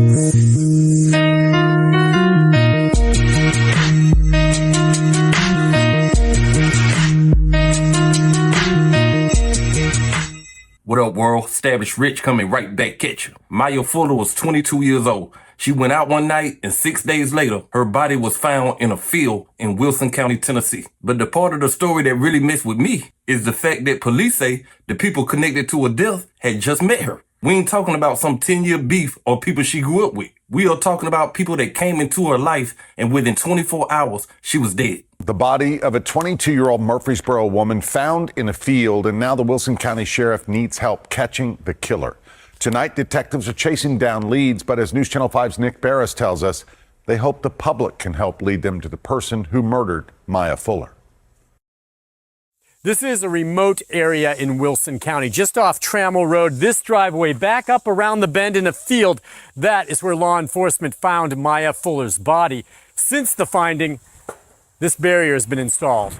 What up, world? EstablishedRich coming right back at you. Mya Fuller was 22 years old. She went out one night and 6 days later, her body was found in a field in Wilson County, Tennessee. But the part of the story that really messed with me is the fact that police say the people connected to her death had just met her. We ain't talking about some 10-year beef or people she grew up with. We are talking about people that came into her life and within 24 hours, she was dead. The body of a 22-year-old Murfreesboro woman found in a field, and now the Wilson County Sheriff needs help catching the killer. Tonight, detectives are chasing down leads, but as News Channel 5's Nick Barris tells us, they hope the public can help lead them to the person who murdered Mya Fuller. This is a remote area in Wilson County, just off Trammell Road. This driveway back up around the bend in a field. That is where law enforcement found Mya Fuller's body. Since the finding, this barrier has been installed.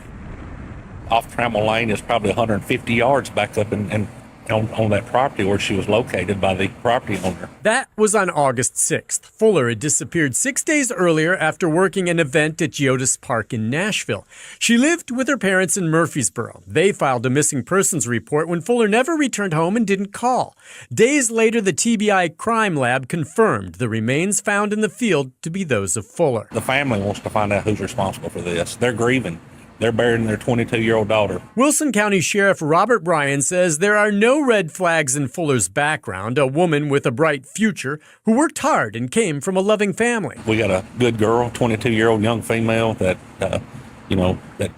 Off Trammell Lane is probably 150 yards back up and on that property where she was located by the property owner. That was on August 6th. Fuller had disappeared 6 days earlier after working an event at Geodis Park in Nashville. She lived with her parents in Murfreesboro. They filed a missing persons report when Fuller never returned home and didn't call. Days later, the TBI crime lab confirmed the remains found in the field to be those of Fuller. The family wants to find out who's responsible for this. They're grieving. They're burying their 22-year-old daughter. Wilson County Sheriff Robert Bryan says there are no red flags in Fuller's background, a woman with a bright future who worked hard and came from a loving family. We got a good girl, 22-year-old young female that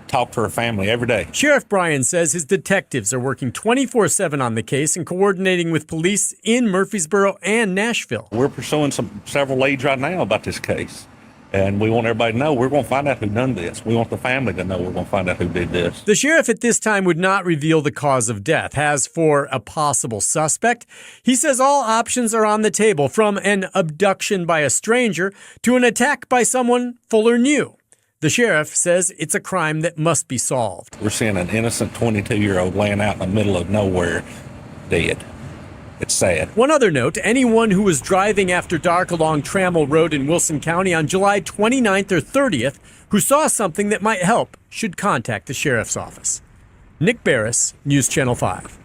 talked to her family every day. Sheriff Bryan says his detectives are working 24/7 on the case and coordinating with police in Murfreesboro and Nashville. We're pursuing several leads right now about this case. And we want everybody to know we're going to find out who done this. We want the family to know we're going to find out who did this. The sheriff at this time would not reveal the cause of death. As for a possible suspect, he says all options are on the table, from an abduction by a stranger to an attack by someone Fuller knew. The sheriff says it's a crime that must be solved. We're seeing an innocent 22-year-old laying out in the middle of nowhere dead. It's sad. One other note, anyone who was driving after dark along Trammell Road in Wilson County on July 29th or 30th who saw something that might help should contact the sheriff's office. Nick Barris, News Channel 5.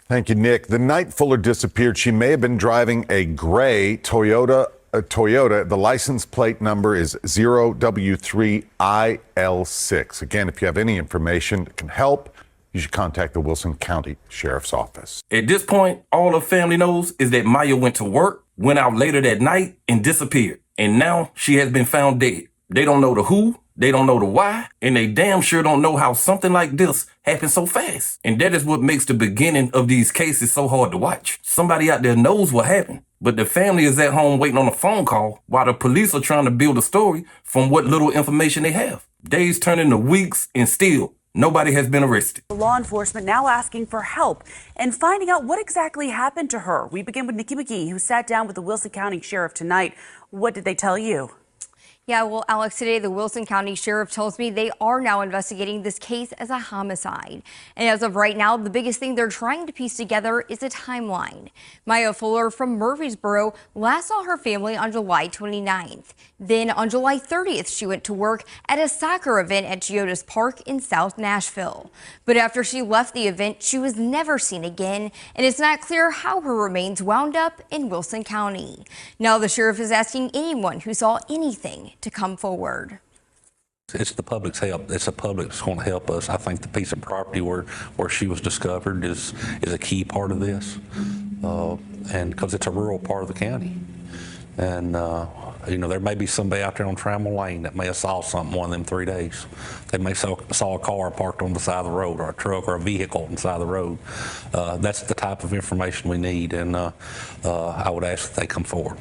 Thank you, Nick. The night Fuller disappeared, she may have been driving a gray Toyota. The license plate number is 0W3IL6. Again, if you have any information that can help, you should contact the Wilson County Sheriff's Office. At this point, all her family knows is that Mya went to work, went out later that night, and disappeared. And now she has been found dead. They don't know the who, they don't know the why, and they damn sure don't know how something like this happened so fast. And that is what makes the beginning of these cases so hard to watch. Somebody out there knows what happened, but the family is at home waiting on a phone call while the police are trying to build a story from what little information they have. Days turn into weeks, and still, nobody has been arrested. Law enforcement now asking for help and finding out what exactly happened to her. We begin with Nikki McGee, who sat down with the Wilson County Sheriff tonight. What did they tell you? Yeah, well, Alex, today the Wilson County Sheriff tells me they are now investigating this case as a homicide. And as of right now, the biggest thing they're trying to piece together is a timeline. Mya Fuller from Murfreesboro last saw her family on July 29th. Then on July 30th, she went to work at a soccer event at Geodis Park in South Nashville. But after she left the event, she was never seen again, and it's not clear how her remains wound up in Wilson County. Now the sheriff is asking anyone who saw anything to come forward. It's the public's help. It's the public that's going to help us. I think the piece of property where she was discovered is a key part of this, and because it's a rural part of the county. And there may be somebody out there on Trammell Lane that may have saw something one of them 3 days. They may saw a car parked on the side of the road, or a truck or a vehicle on the side of the road. That's the type of information we need, and I would ask that they come forward.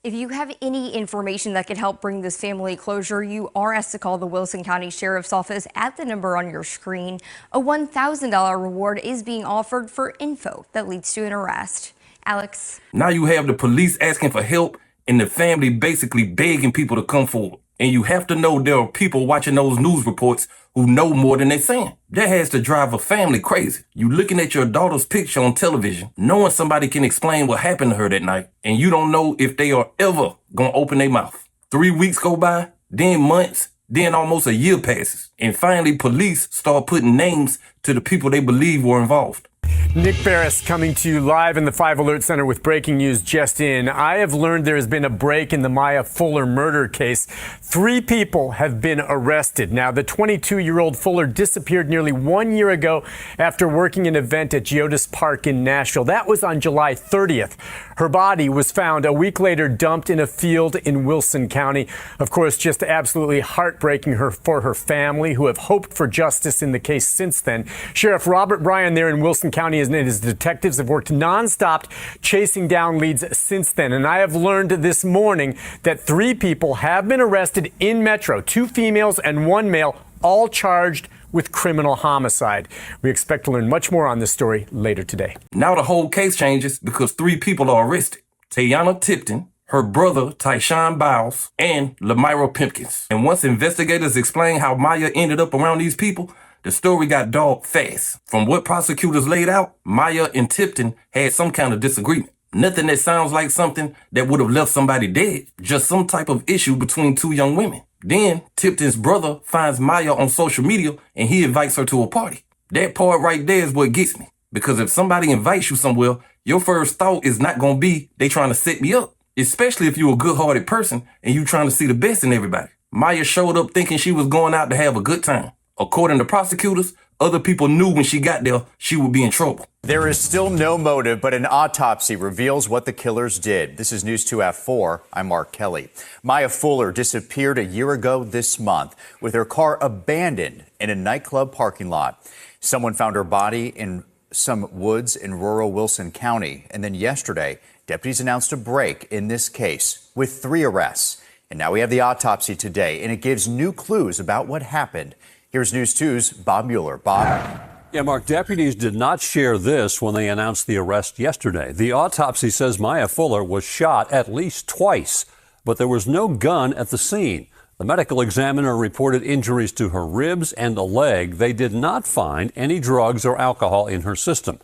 If you have any information that could help bring this family closure, you are asked to call the Wilson County Sheriff's Office at the number on your screen. A $1,000 reward is being offered for info that leads to an arrest. Alex. Now you have the police asking for help and the family basically begging people to come forward. And you have to know there are people watching those news reports who know more than they're saying. That has to drive a family crazy. You looking at your daughter's picture on television, knowing somebody can explain what happened to her that night, and you don't know if they are ever gonna open their mouth. 3 weeks go by, then months, then almost a year passes. And finally, police start putting names to the people they believe were involved. Nick Barris coming to you live in the 5 Alert Center with breaking news just in. I have learned there has been a break in the Mya Fuller murder case. 3 people have been arrested. Now, the 22-year-old Fuller disappeared nearly 1 year ago after working an event at Geodis Park in Nashville. That was on July 30th. Her body was found a week later dumped in a field in Wilson County. Of course, just absolutely heartbreaking for her family, who have hoped for justice in the case since then. Sheriff Robert Bryan there in Wilson County and his detectives have worked nonstop chasing down leads since then. And I have learned this morning that 3 people have been arrested in Metro, 2 females and 1 male, all charged with criminal homicide. We expect to learn much more on this story later today. Now the whole case changes because 3 people are arrested. Tayana Tipton, her brother Tyshawn Biles, and Lamyra Pimpkins. And once investigators explain how Mya ended up around these people, the story got dogged fast. From what prosecutors laid out, Mya and Tipton had some kind of disagreement. Nothing that sounds like something that would have left somebody dead. Just some type of issue between 2 young women. Then Tipton's brother finds Mya on social media and he invites her to a party. That part right there is what gets me. Because if somebody invites you somewhere, your first thought is not going to be, they trying to set me up. Especially if you're a good-hearted person and you trying to see the best in everybody. Mya showed up thinking she was going out to have a good time. According to prosecutors, other people knew when she got there she would be in trouble. There is still no motive, but an autopsy reveals what the killers did. This is News 2 at 4. I'm Mark Kelly. Mya Fuller disappeared a year ago this month with her car abandoned in a nightclub parking lot. Someone found her body in some woods in rural Wilson County. And then yesterday, deputies announced a break in this case with 3 arrests. And now we have the autopsy today, and it gives new clues about what happened. Here's News 2's Bob Mueller. Bob. Yeah, Mark, deputies did not share this when they announced the arrest yesterday. The autopsy says Mya Fuller was shot at least twice, but there was no gun at the scene. The medical examiner reported injuries to her ribs and a leg. They did not find any drugs or alcohol in her system.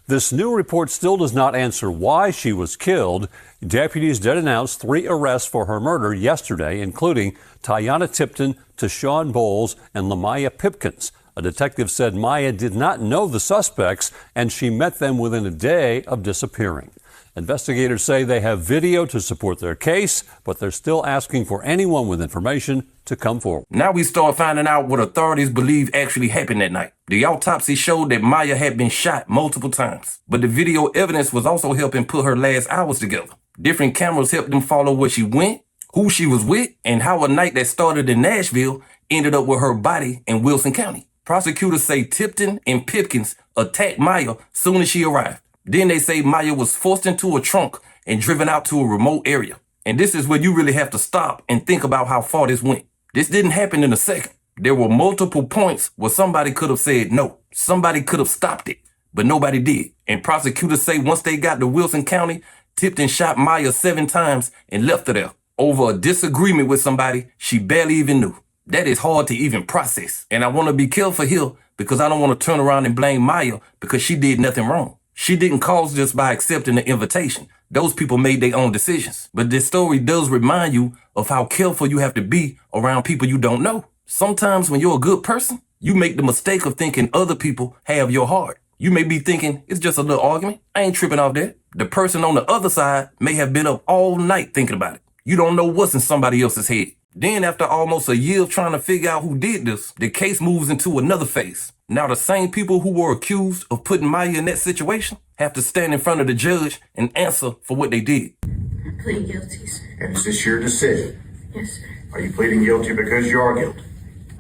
This new report still does not answer why she was killed. Deputies did announce 3 arrests for her murder yesterday, including Tayana Tipton, Tyshawn Bowles, and Lamyra Pipkins. A detective said Mya did not know the suspects, and she met them within a day of disappearing. Investigators say they have video to support their case, but they're still asking for anyone with information to come forward. Now we start finding out what authorities believe actually happened that night. The autopsy showed that Mya had been shot multiple times, but the video evidence was also helping put her last hours together. Different cameras helped them follow where she went, who she was with, and how a night that started in Nashville ended up with her body in Wilson County. Prosecutors say Tipton and Pipkins attacked Mya soon as she arrived. Then they say Mya was forced into a trunk and driven out to a remote area. And this is where you really have to stop and think about how far this went. This didn't happen in a second. There were multiple points where somebody could have said no. Somebody could have stopped it, but nobody did. And prosecutors say once they got to Wilson County, Tipton shot Mya 7 times and left her there over a disagreement with somebody she barely even knew. That is hard to even process. And I want to be careful here because I don't want to turn around and blame Mya because she did nothing wrong. She didn't cause this by accepting the invitation. Those people made their own decisions. But this story does remind you of how careful you have to be around people you don't know. Sometimes when you're a good person, you make the mistake of thinking other people have your heart. You may be thinking, it's just a little argument. I ain't tripping off that. The person on the other side may have been up all night thinking about it. You don't know what's in somebody else's head. Then after almost a year of trying to figure out who did this, the case moves into another phase. Now the same people who were accused of putting Mya in that situation have to stand in front of the judge and answer for what they did. I plead guilty, sir. And is this your decision? Yes, sir. Are you pleading guilty because you are guilty?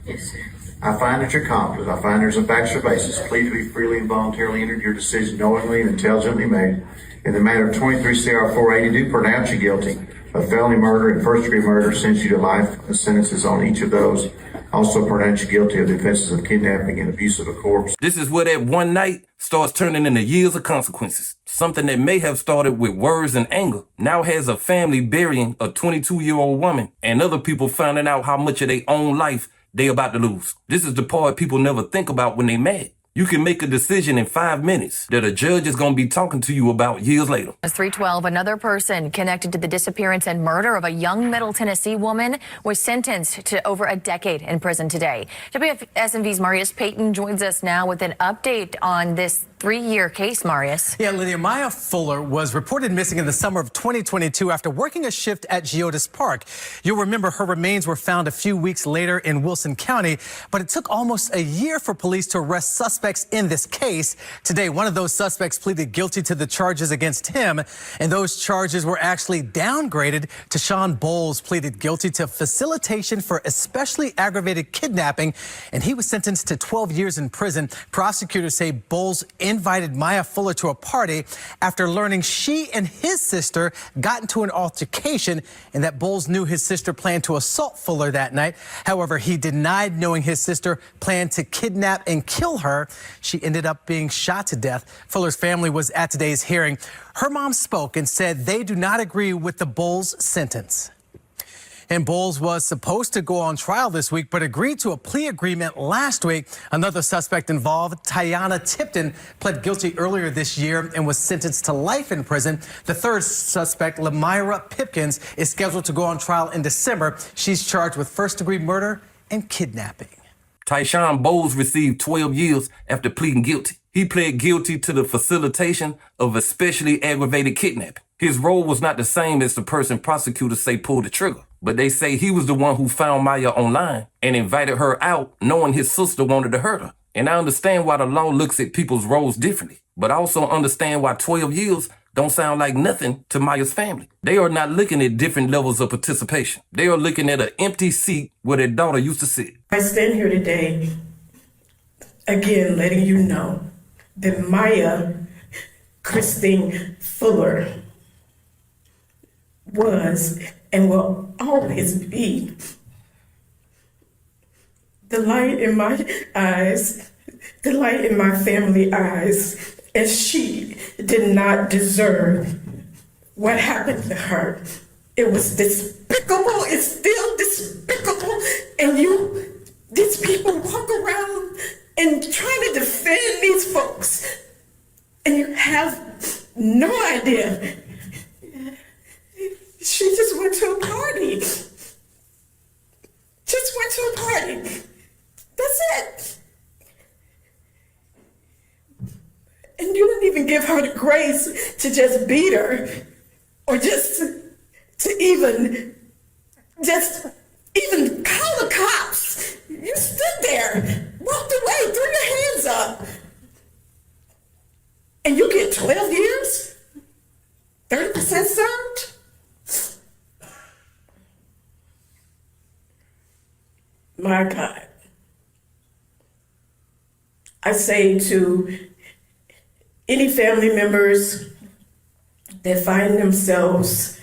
Yes, sir. I find that you're competent. I find there's a factual basis. Plead to be freely and voluntarily entered your decision knowingly and intelligently made. In the matter of 23 CR 480, do pronounce you guilty of felony murder and first-degree murder, sentence you to life. The sentences on each of those Also pronounced guilty of the offenses of kidnapping and abuse of a corpse. This is where that one night starts turning into years of consequences. Something that may have started with words and anger now has a family burying a 22-year-old woman and other people finding out how much of their own life they about to lose. This is the part people never think about when they mad. You can make a decision in 5 minutes that a judge is going to be talking to you about years later. As 312, another person connected to the disappearance and murder of a young Middle Tennessee woman was sentenced to over a decade in prison today. WSMV's Marius Payton joins us now with an update on this 3-year case, Marius. Yeah, Lydia, Mya Fuller was reported missing in the summer of 2022 after working a shift at Geodis Park. You'll remember her remains were found a few weeks later in Wilson County, but it took almost a year for police to arrest suspects in this case. Today, one of those suspects pleaded guilty to the charges against him, and those charges were actually downgraded. Tashawn Bowles pleaded guilty to facilitation for especially aggravated kidnapping, and he was sentenced to 12 years in prison. Prosecutors say Bowles invited Mya Fuller to a party after learning she and his sister got into an altercation and that Bowles knew his sister planned to assault Fuller that night. However, he denied knowing his sister planned to kidnap and kill her. She ended up being shot to death. Fuller's family was at today's hearing. Her mom spoke and said they do not agree with the Bowles sentence. And Bowles was supposed to go on trial this week, but agreed to a plea agreement last week. Another suspect involved, Tiana Tipton, pled guilty earlier this year and was sentenced to life in prison. The third suspect, Lamyra Pipkins, is scheduled to go on trial in December. She's charged with first-degree murder and kidnapping. Tashawn Bowles received 12 years after pleading guilty. He pled guilty to the facilitation of especially aggravated kidnapping. His role was not the same as the person prosecutors say pulled the trigger, but they say he was the one who found Mya online and invited her out knowing his sister wanted to hurt her. And I understand why the law looks at people's roles differently, but I also understand why 12 years don't sound like nothing to Mya's family. They are not looking at different levels of participation. They are looking at an empty seat where their daughter used to sit. I stand here today, again, letting you know that Mya Christine Fuller was and will always be the light in my eyes, the light in my family eyes, as she did not deserve what happened to her. It was despicable. It's still despicable. And these people walk around and try to defend these folks. And you have no idea. She just went to a party. Just went to a party. That's it. And you didn't even give her the grace to just beat her or just to even call the cops. You stood there, walked away, threw your hands up. And you get 12 years? 30% served? My God. I say to any family members that find themselves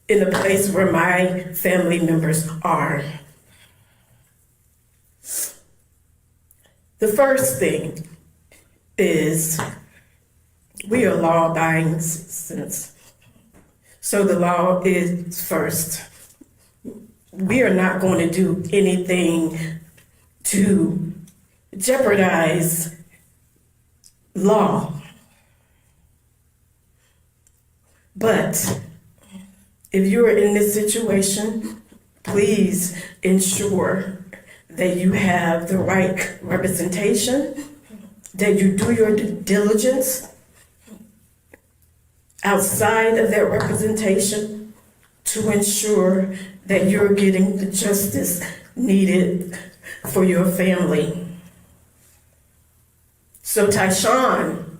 in a place where my family members are, the first thing is we are law-abiding citizens. So the law is first. We are not going to do anything to jeopardize law. But if you are in this situation, please ensure that you have the right representation, that you do your due diligence outside of that representation to ensure that you're getting the justice needed for your family. So Tashawn,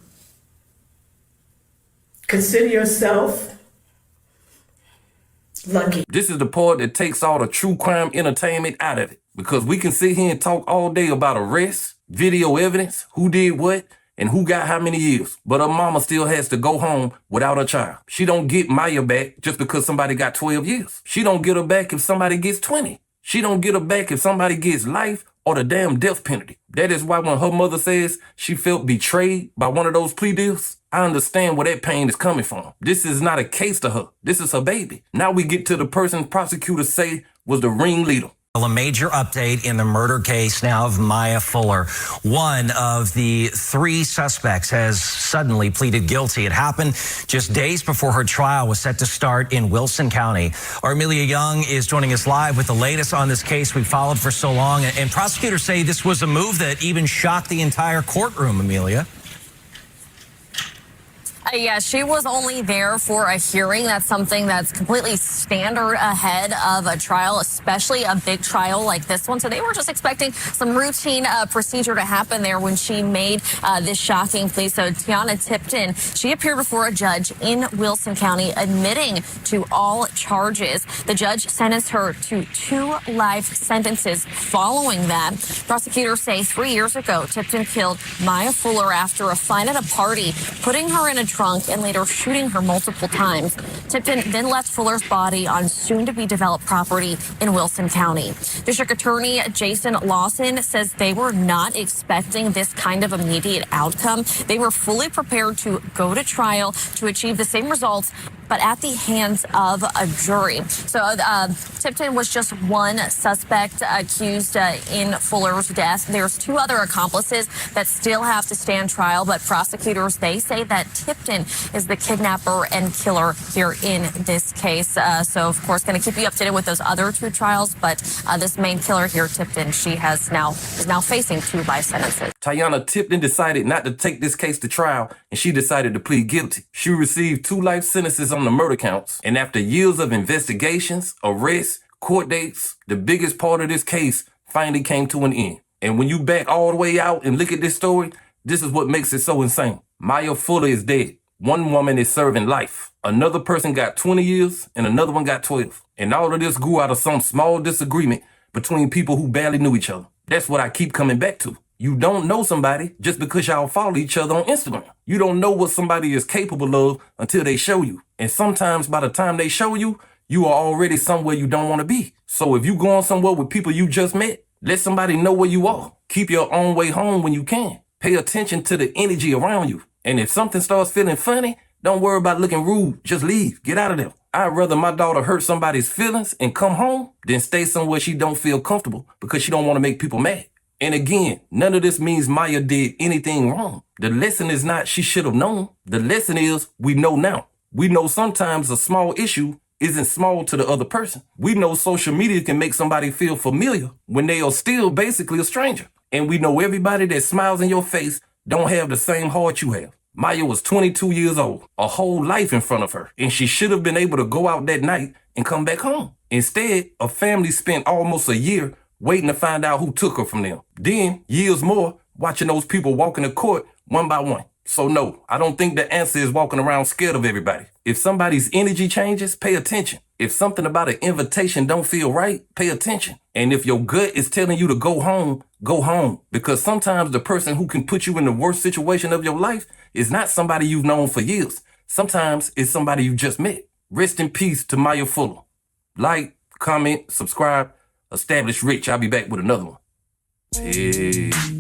consider yourself lucky. This is the part that takes all the true crime entertainment out of it, because we can sit here and talk all day about arrests, video evidence, who did what, and who got how many years. But her mama still has to go home without her child. She don't get Mya back just because somebody got 12 years. She don't get her back if somebody gets 20. She don't get her back if somebody gets life or the damn death penalty. That is why when her mother says she felt betrayed by one of those plea deals, I understand where that pain is coming from. This is not a case to her. This is her baby. Now we get to the person prosecutors say was the ringleader. A major update in the murder case now of Mya Fuller. One of the 3 suspects has suddenly pleaded guilty. It happened just days before her trial was set to start in Wilson County. Our Amelia Young is joining us live with the latest on this case we followed for so long. And prosecutors say this was a move that even shocked the entire courtroom, Amelia. Yeah, she was only there for a hearing. That's something that's completely standard ahead of a trial, especially a big trial like this one. So they were just expecting some routine procedure to happen there when she made this shocking plea. So Tiana Tipton, she appeared before a judge in Wilson County admitting to all charges. The judge sentenced her to 2 life sentences following that. Prosecutors say 3 years ago, Tipton killed Mya Fuller after a fight at a party, putting her in a trunk and later shooting her multiple times. Tipton then left Fuller's body on soon-to-be developed property in Wilson County. District Attorney Jason Lawson says they were not expecting this kind of immediate outcome. They were fully prepared to go to trial to achieve the same results, but at the hands of a jury. So Tipton was just one suspect accused in Fuller's death. There's 2 other accomplices that still have to stand trial, but prosecutors, they say that Tipton is the kidnapper and killer here in this case. So, of course, going to keep you updated with those other 2 trials, but this main killer here, Tipton, she is now facing 2 life sentences. Tiana Tipton decided not to take this case to trial, and she decided to plead guilty. She received 2 life sentences on the murder counts, and after years of investigations, arrests, court dates, the biggest part of this case finally came to an end. And when you back all the way out and look at this story, this is what makes it so insane. Mya Fuller is dead. One woman is serving life. Another person got 20 years, and another one got 12. And all of this grew out of some small disagreement between people who barely knew each other. That's what I keep coming back to. You don't know somebody just because y'all follow each other on Instagram. You don't know what somebody is capable of until they show you. And sometimes by the time they show you, you are already somewhere you don't want to be. So if you going somewhere with people you just met, let somebody know where you are. Keep your own way home when you can. Pay attention to the energy around you. And if something starts feeling funny, don't worry about looking rude. Just leave. Get out of there. I'd rather my daughter hurt somebody's feelings and come home than stay somewhere she don't feel comfortable because she don't want to make people mad. And again, none of this means Mya did anything wrong. The lesson is not she should have known. The lesson is we know now. We know sometimes a small issue isn't small to the other person. We know social media can make somebody feel familiar when they are still basically a stranger. And we know everybody that smiles in your face don't have the same heart you have. Mya was 22 years old, a whole life in front of her, and she should have been able to go out that night and come back home. Instead, a family spent almost a year waiting to find out who took her from them. Then, years more, watching those people walk into court one by one. So no, I don't think the answer is walking around scared of everybody. If somebody's energy changes, pay attention. If something about an invitation don't feel right, pay attention. And if your gut is telling you to go home, go home. Because sometimes the person who can put you in the worst situation of your life is not somebody you've known for years. Sometimes it's somebody you just met. Rest in peace to Mya Fuller. Like, comment, subscribe, Established Rich. I'll be back with another one. Peace.